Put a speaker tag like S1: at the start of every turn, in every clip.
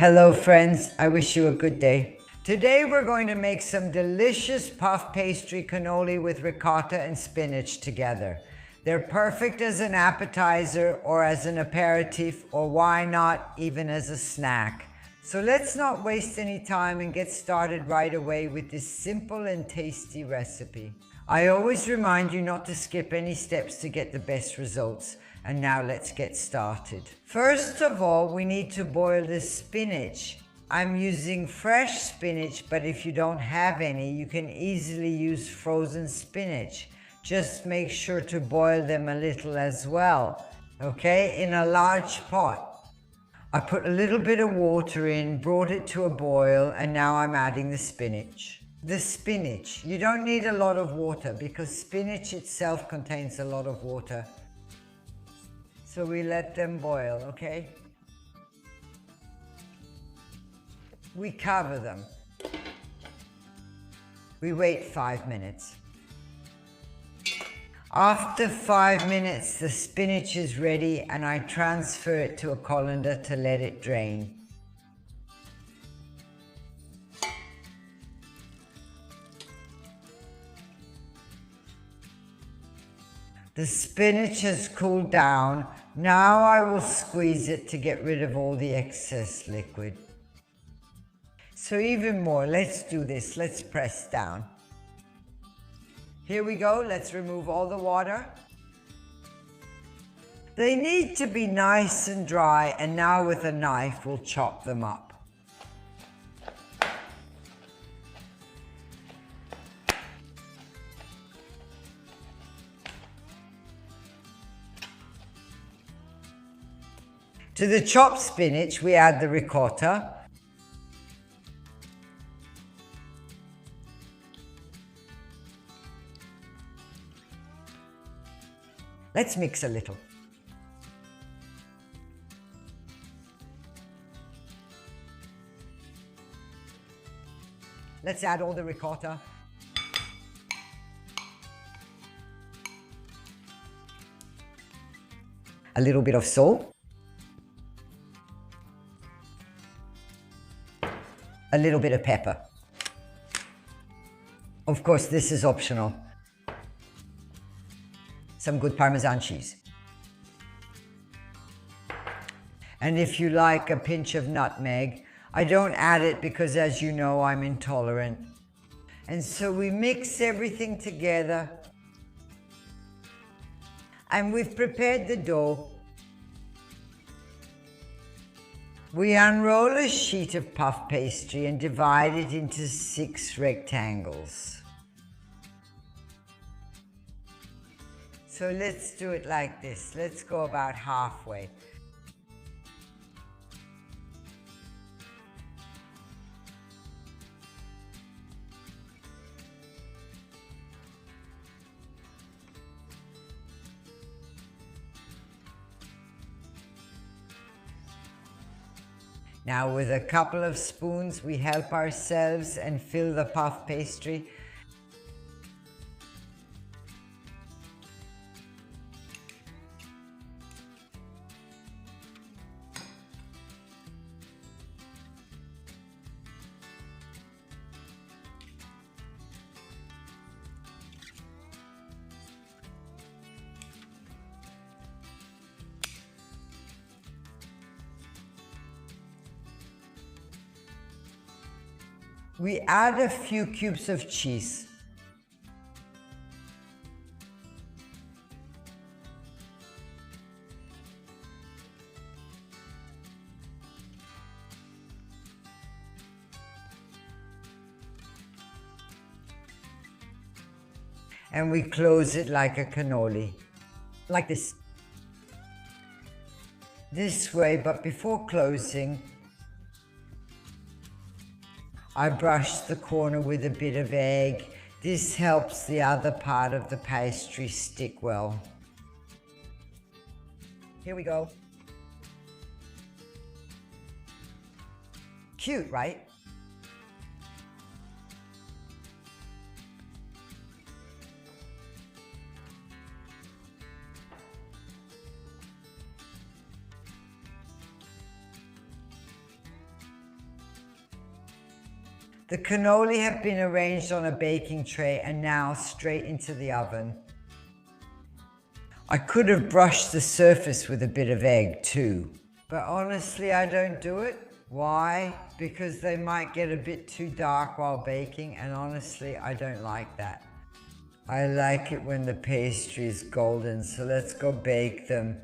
S1: Hello friends, I wish you a good day. Today we're going to make some delicious puff pastry cannoli with ricotta and spinach together. They're perfect as an appetizer or as an aperitif, or why not even as a snack. So let's not waste any time and get started right away with this simple and tasty recipe. I always remind you not to skip any steps to get the best results. And now let's get started. First of all, we need to boil the spinach. I'm using fresh spinach, but if you don't have any, you can easily use frozen spinach. Just make sure to boil them a little as well, okay? In a large pot. I put a little bit of water in, brought it to a boil, and now I'm adding the spinach. The spinach, you don't need a lot of water because spinach itself contains a lot of water. So we let them boil, okay? We cover them. We wait 5 minutes. After 5 minutes, the spinach is ready and I transfer it to a colander to let it drain. The spinach has cooled down. Now I will squeeze it to get rid of all the excess liquid. So even more, let's do this. Let's press down. Here we go. Let's remove all the water. They need to be nice and dry, and now with a knife we'll chop them up. To the chopped spinach, we add the ricotta. Let's mix a little. Let's add all the ricotta. A little bit of salt. A little bit of pepper. Of course, this is optional. Some good Parmesan cheese. And if you like, a pinch of nutmeg. I don't add it because, as you know, I'm intolerant. And so we mix everything together. And we've prepared the dough. We unroll a sheet of puff pastry and divide it into 6 rectangles. So let's do it like this. Let's go about halfway. Now with a couple of spoons, we help ourselves and fill the puff pastry. We add a few cubes of cheese. And we close it like a cannoli. Like this. This way, but before closing, I brush the corner with a bit of egg. This helps the other part of the pastry stick well. Here we go. Cute, right? The cannoli have been arranged on a baking tray and now straight into the oven. I could have brushed the surface with a bit of egg too, but honestly I don't do it. Why? Because they might get a bit too dark while baking, and honestly I don't like that. I like it when the pastry is golden, so let's go bake them.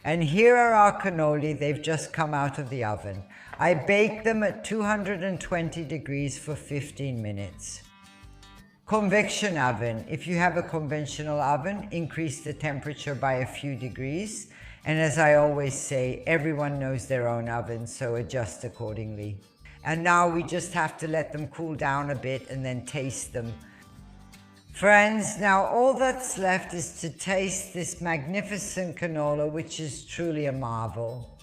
S1: And here are our cannoli. They've just come out of the oven. I baked them at 220 degrees for 15 minutes. Convection oven. If you have a conventional oven, increase the temperature by a few degrees. And as I always say, everyone knows their own oven, so adjust accordingly. And now we just have to let them cool down a bit and then taste them. Friends, now all that's left is to taste this magnificent canola, which is truly a marvel.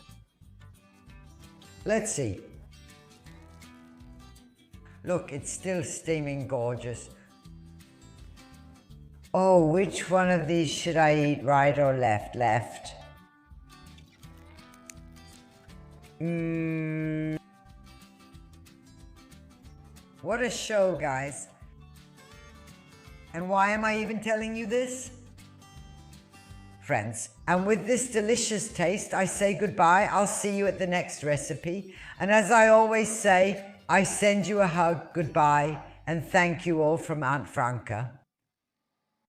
S1: Let's see. Look, it's still steaming gorgeous. Oh, which one of these should I eat, right or left? Left. What a show, guys. And why am I even telling you this? Friends, and with this delicious taste, I say goodbye. I'll see you at the next recipe. And as I always say, I send you a hug, goodbye, and thank you all from Aunt Franca.